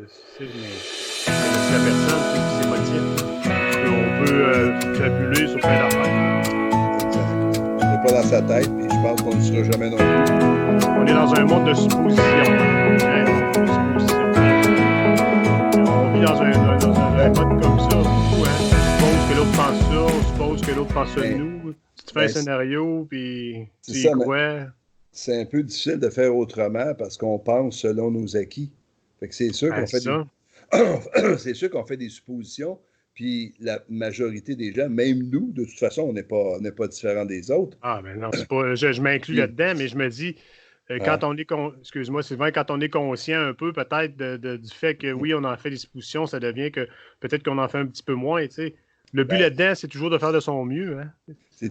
c'est la personne, c'est ses motifs. On peut fabuler sur plein d'affaires. Exact. On n'est pas dans sa tête, puis je pense qu'on ne sera jamais non plus. On est dans un monde de suppositions. De suppositions. On vit dans un mode comme ça. Beaucoup, hein? On suppose que l'autre pense ça, on suppose que l'autre pense ça de nous. Tu te fais un scénario, puis tu y crois. C'est un peu difficile de faire autrement parce qu'on pense selon nos acquis. Fait que c'est sûr c'est sûr qu'on fait des suppositions, puis la majorité des gens, même nous, de toute façon, on n'est pas différents des autres. Ah, ben non, c'est pas. Je m'inclus là-dedans, mais je me dis, quand on est excuse-moi, Sylvain, quand on est conscient un peu peut-être du fait que oui, on en fait des suppositions, ça devient que peut-être qu'on en fait un petit peu moins, tu sais. Le but là-dedans, c'est toujours de faire de son mieux, hein.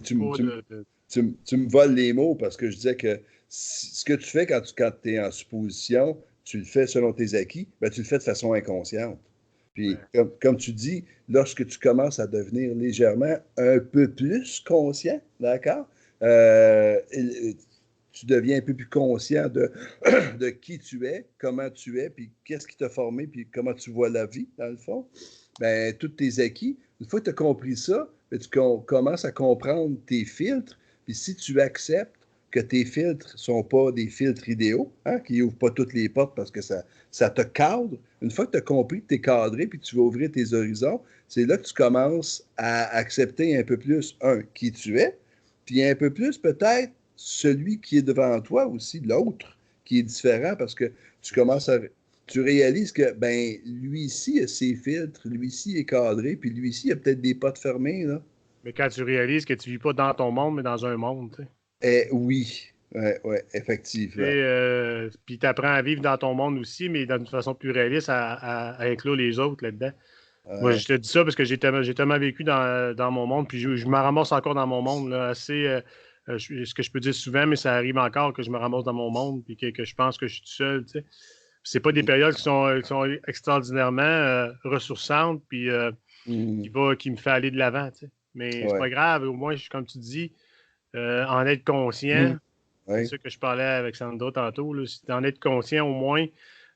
Tu me voles les mots parce que je disais que ce que tu fais quand tu es en supposition, tu le fais selon tes acquis, ben, tu le fais de façon inconsciente. Puis, comme tu dis, lorsque tu commences à devenir légèrement un peu plus conscient, d'accord? Tu deviens un peu plus conscient de qui tu es, comment tu es, puis qu'est-ce qui t'a formé, puis comment tu vois la vie, dans le fond. Ben, tous tes acquis, une fois que tu as compris ça, ben, tu commences à comprendre tes filtres, puis si tu acceptes que tes filtres ne sont pas des filtres idéaux, hein, qui n'ouvrent pas toutes les portes parce que ça te cadre. Une fois que tu as compris que tu es cadré puis que tu vas ouvrir tes horizons, c'est là que tu commences à accepter un peu plus, qui tu es, puis un peu plus peut-être celui qui est devant toi aussi, l'autre, qui est différent parce que tu réalises que, ben, lui ici a ses filtres, lui ici est cadré, puis lui ici a peut-être des portes fermées, là. Mais quand tu réalises que tu vis pas dans ton monde, mais dans un monde, tu sais. Oui, effectivement. Puis tu apprends à vivre dans ton monde aussi, mais d'une façon plus réaliste à inclure les autres là-dedans. Moi, je te dis ça parce que j'ai tellement vécu dans mon monde, puis je me ramasse encore dans mon monde, là, assez. Ce que je peux dire souvent, mais ça arrive encore que je me ramasse dans mon monde, puis que je pense que je suis tout seul, tu sais. C'est pas des périodes qui sont extraordinairement ressourçantes, puis qui me fait aller de l'avant, tu sais. Mais c'est pas grave, au moins, comme tu dis, en être conscient, c'est ça que je parlais avec Sandra tantôt, là, en être conscient au moins,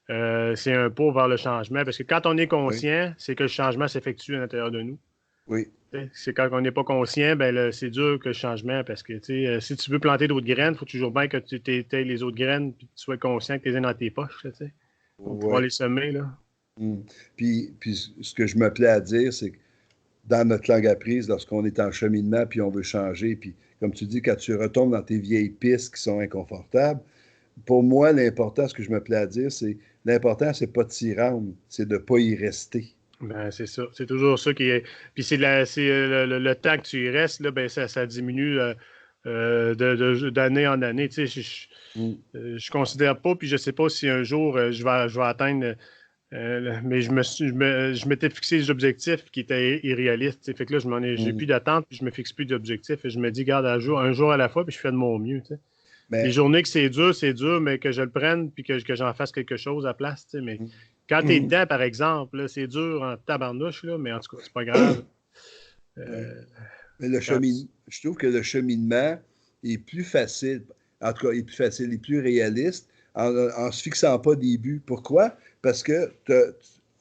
c'est un pas vers le changement. Parce que quand on est conscient, c'est que le changement s'effectue à l'intérieur de nous. Oui. C'est quand on n'est pas conscient, ben là, c'est dur que le changement, parce que si tu veux planter d'autres graines, il faut toujours bien que tu aies les autres graines et que tu sois conscient que tu les aies dans tes poches, pour pouvoir les semer. Là. Puis ce que je me plais à dire, c'est que dans notre langue apprise, lorsqu'on est en cheminement puis on veut changer, puis comme tu dis, quand tu retombes dans tes vieilles pistes qui sont inconfortables, pour moi, l'important, ce que je me plais à dire, c'est l'important, c'est pas de s'y rendre, c'est de ne pas y rester. Ben, c'est ça. C'est toujours ça qui est. Puis c'est le temps que tu y restes, là, ben, ça diminue d'année en année. Tu sais, je considère pas, puis je sais pas si un jour je vais atteindre. Mais je m'étais fixé des objectifs qui étaient irréalistes. T'sais. Fait que là, j'ai plus d'attente, puis je me fixe plus d'objectifs. Et je me dis, garde, un jour à la fois, puis je fais de mon mieux. Les journées que c'est dur, mais que je le prenne, puis que j'en fasse quelque chose à place. Mais quand tu es dedans, par exemple, là, c'est dur en tabarnouche, là, mais en tout cas, c'est pas grave. Mais je trouve que le cheminement est plus facile. En tout cas, il est plus facile, il est plus réaliste en se fixant pas des buts. Pourquoi? Parce que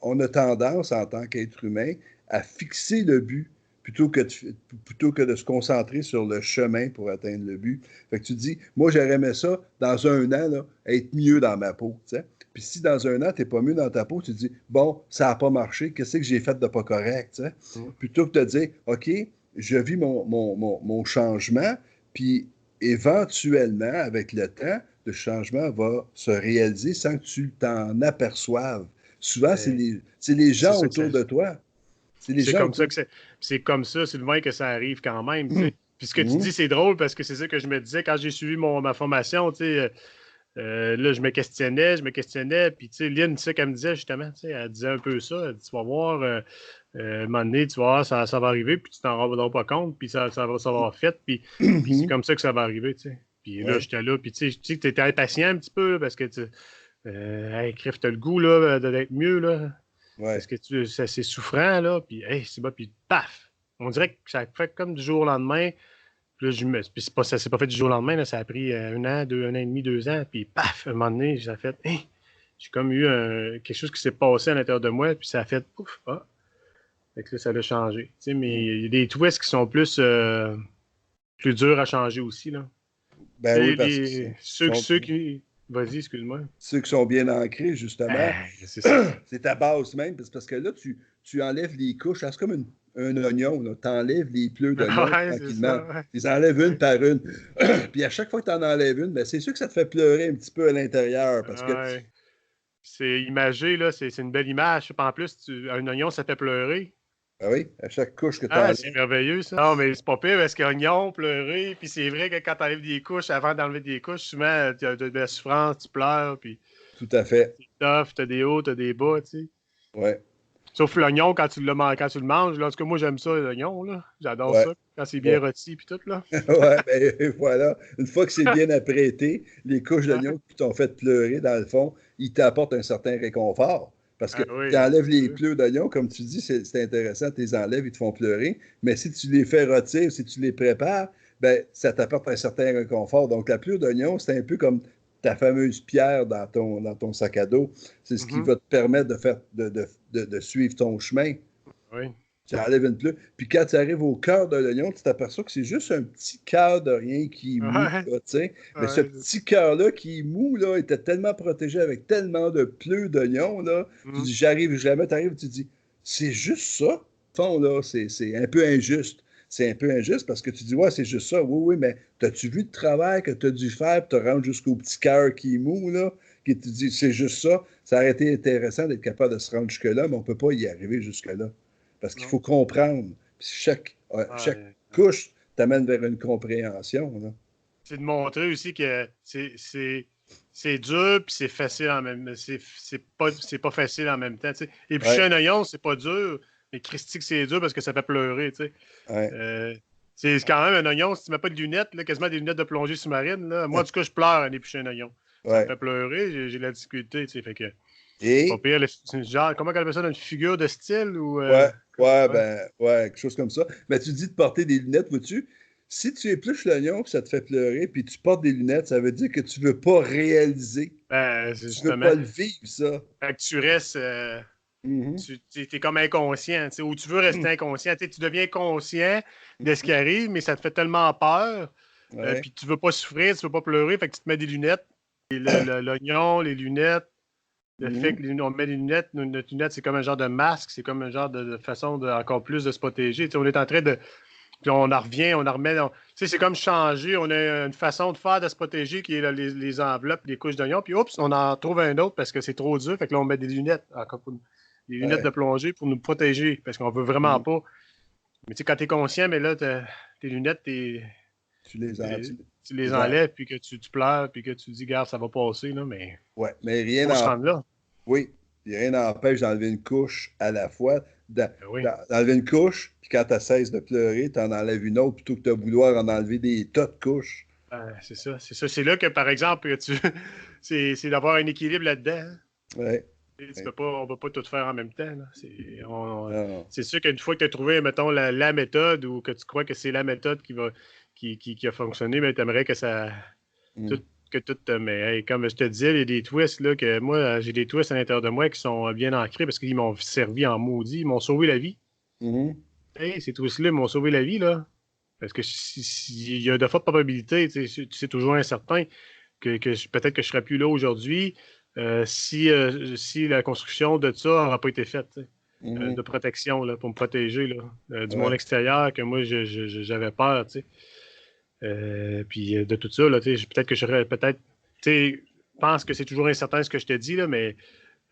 on a tendance, en tant qu'être humain, à fixer le but plutôt que de se concentrer sur le chemin pour atteindre le but. Fait que tu dis, moi, j'aurais aimé ça, dans un an, là, être mieux dans ma peau. T'sais? Puis si dans un an, tu n'es pas mieux dans ta peau, tu te dis, bon, ça n'a pas marché, qu'est-ce que j'ai fait de pas correct? Plutôt que de dire, OK, je vis mon changement, puis éventuellement, avec le temps, le changement va se réaliser sans que tu t'en aperçoives. Souvent, c'est les gens autour de toi. C'est comme ça, Sylvain, que ça arrive quand même. Puis ce que tu dis, c'est drôle parce que c'est ça que je me disais quand j'ai suivi ma formation. Là, je me questionnais. Puis, tu sais, Lynn, tu sais qu'elle me disait justement, elle disait un peu ça. Elle dit, tu vas voir, un moment donné, tu vas voir, ça va arriver, puis tu t'en rendras pas compte, puis ça va avoir fait, puis c'est comme ça que ça va arriver, tu sais. Puis là, j'étais là, puis tu sais que tu étais impatient un petit peu, là, parce que hey, Criff, t'as le goût, là, d'être mieux, là. Parce que c'est souffrant, là, puis hey, c'est bon, puis paf! On dirait que ça fait comme du jour au lendemain. Puis là, ça s'est pas fait du jour au lendemain, là, ça a pris un an et demi, 2 ans, puis paf! À un moment donné, j'ai fait, hey, j'ai comme eu quelque chose qui s'est passé à l'intérieur de moi, puis ça a fait pouf, ah. Fait que là, ça l'a changé. Tu sais, mais il y a des twists qui sont plus durs à changer aussi, là. Ben oui, parce que Ceux qui... Vas-y, excuse-moi. ceux qui sont bien ancrés, justement, C'est ça. c'est ta base même, parce que là, tu enlèves les couches, c'est comme un oignon, tu enlèves les pleurs d'oignon Ouais, c'est tranquillement. ça, ouais. Tu les enlèves une Ouais. par une. Puis à chaque fois que tu en enlèves une, ben, c'est sûr que ça te fait pleurer un petit peu à l'intérieur, parce que, Ouais. C'est imagé, là, c'est une belle image. En plus, un oignon, ça fait pleurer. ben oui, à chaque couche que tu Ah, c'est enlèves. merveilleux, ça. Non, mais c'est pas pire parce qu'oignon, pleurer, puis c'est vrai que quand t'enlèves des couches, avant d'enlever des couches, souvent, tu as de la souffrance, tu pleures, puis Tout à fait. c'est tough, t'as des hauts, t'as des bas, tu sais. Ouais. Sauf l'oignon, quand tu le manges, là, en tout cas, moi, j'aime ça, l'oignon, là. J'adore Ouais. ça, quand c'est bien Ouais. rôti, puis tout, là. Ouais, ben voilà. Une fois que c'est bien apprêté, les couches Ah, d'oignon qui t'ont fait pleurer, dans le fond, ils t'apportent un certain réconfort. Parce que ah tu oui, enlèves c'est les sûr. pleurs d'oignon, comme tu dis, c'est intéressant, tu les enlèves, ils te font pleurer. Mais si tu les fais rôtir, si tu les prépares, ben, ça t'apporte un certain réconfort. Donc, la pleure d'oignon, c'est un peu comme ta fameuse pierre dans ton sac à dos. C'est ce qui Mhm. va te permettre de suivre ton chemin. Oui. Tu enlèves une pleure. Puis quand tu arrives au cœur de l'oignon, tu t'aperçois que c'est juste un petit cœur de rien qui est mou, Ouais, là, tu sais. Mais ce ouais, c'est ça. petit cœur-là qui est mou, là, était tellement protégé avec tellement de pleurs d'oignon, là. Tu Mhm. dis, j'arrive jamais, tu arrives, tu dis, c'est juste ça. Au fond, là, c'est un peu injuste. C'est un peu injuste parce que tu dis, ouais, c'est juste ça. Oui, oui, mais t'as-tu vu le travail que tu as dû faire pour te rendre jusqu'au petit cœur qui est mou, là? Qui te dit, c'est juste ça. Ça aurait été intéressant d'être capable de se rendre jusque-là, mais on ne peut pas y arriver jusque-là. Parce qu'il faut Non. comprendre. Puis chaque Ouais. couche t'amène vers une compréhension, là. C'est de montrer aussi que c'est dur puis c'est facile en même temps. C'est pas facile en même temps. Tu sais. Éplucher Ouais, un oignon, c'est pas dur, mais Christy que c'est dur parce que ça fait pleurer. Tu sais. ouais, Euh, c'est quand même un oignon, si tu mets pas de lunettes, là, quasiment des lunettes de plongée sous-marine. Là. Moi, en tout cas, je pleure en éplucher un oignon. Ça me ouais. fait pleurer, j'ai de la difficulté. Tu sais, fait que c'est pas Et, pire. C'est genre, comment on appelle ça, une figure de style ou ouais, ouais, ouais. ben, ouais, quelque chose comme ça. Mais tu dis de porter des lunettes, vois-tu? Si tu épluches l'oignon puis ça te fait pleurer, puis tu portes des lunettes, ça veut dire que tu veux pas réaliser. Ben, c'est Tu veux pas justement. le vivre, ça. Fait que tu restes. Mhm. Tu es comme inconscient, ou tu veux rester inconscient. Tu deviens conscient de ce qui Mhm. arrive, mais ça te fait tellement peur, Ouais. puis tu veux pas souffrir, tu veux pas pleurer, fait que tu te mets des lunettes. L'oignon, les lunettes, le fait Mhm. qu'on met des lunettes, notre lunette, c'est comme un genre de masque, c'est comme un genre de façon de, encore plus de se protéger. On est en train de. Puis on en revient, on en remet. C'est comme changer. On a une façon de faire de se protéger qui est là, les enveloppes, les couches d'oignon. Puis oups, on en trouve un autre parce que c'est trop dur. Fait que là, on met des lunettes. Encore des lunettes de Ouais. plongée pour nous protéger parce qu'on veut vraiment Mhm. pas. Mais tu sais, quand tu es conscient, mais là, tes lunettes, Tu les en, tu tu les les en- enlèves, puis que tu pleures, puis que tu dis, garde, ça va passer, là, mais Ouais, mais rien faut se n'en rendre là. Oui, puis rien n'empêche d'enlever une couche à la fois. Ben oui. D'enlever une couche, puis quand tu cesses de pleurer, tu en enlèves une autre plutôt que de vouloir en enlever des tas de couches. C'est ça, c'est ça. C'est là que, par exemple, c'est d'avoir un équilibre là-dedans. Hein. Ouais. Tu Ouais. peux pas, on ne peut pas tout faire en même temps. Là. Non. C'est sûr qu'une fois que tu as trouvé, mettons, la méthode ou que tu crois que c'est la méthode qui a fonctionné, mais tu aimerais que ça. Mm. Tout, que tout. Mais hey, comme je te disais, il y a des twists, là, que moi, j'ai des twists à l'intérieur de moi qui sont bien ancrés parce qu'ils m'ont servi en maudit. Ils m'ont sauvé la vie. Mhm. Hey, ces twists-là m'ont sauvé la vie, là. Parce que il y a de fortes probabilités, c'est toujours incertain, peut-être que je ne serais plus là aujourd'hui si la construction de ça n'aura pas été faite, de Mhm. protection là, pour me protéger là, du monde Ouais. extérieur que moi j'avais peur. Puis de tout ça, là, peut-être que j'aurais peut-être. Je pense que c'est toujours incertain ce que je te dis, là, mais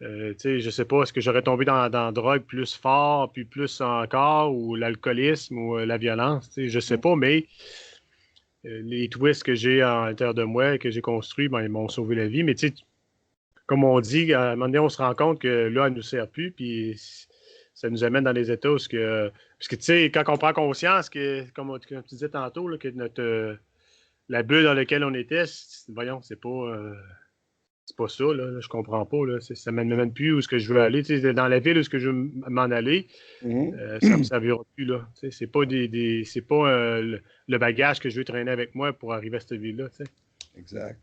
je sais pas, est-ce que j'aurais tombé dans la drogue plus fort, puis plus encore, ou l'alcoolisme, ou la violence, je sais Mhm. pas, mais les twists que j'ai à l'intérieur de moi, que j'ai construits, ben, ils m'ont sauvé la vie. Mais comme on dit, à un moment donné, on se rend compte que là, elle ne nous sert plus, puis ça nous amène dans des états où parce que, tu sais, quand on prend conscience que, comme tu disais tantôt, là, que la bulle dans laquelle on était, voyons, c'est pas ça, là, je comprends pas, là, ça ne m'amène plus où est-ce que je veux aller. Dans la ville où est-ce que je veux m'en aller, Mhm. ça me servira plus, là. C'est pas c'est pas le bagage que je veux traîner avec moi pour arriver à cette ville-là, Exact.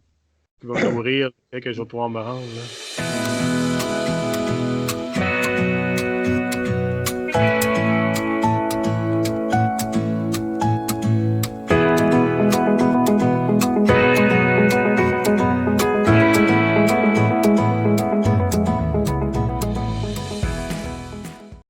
qui va me nourrir, que je vais pouvoir me rendre, là.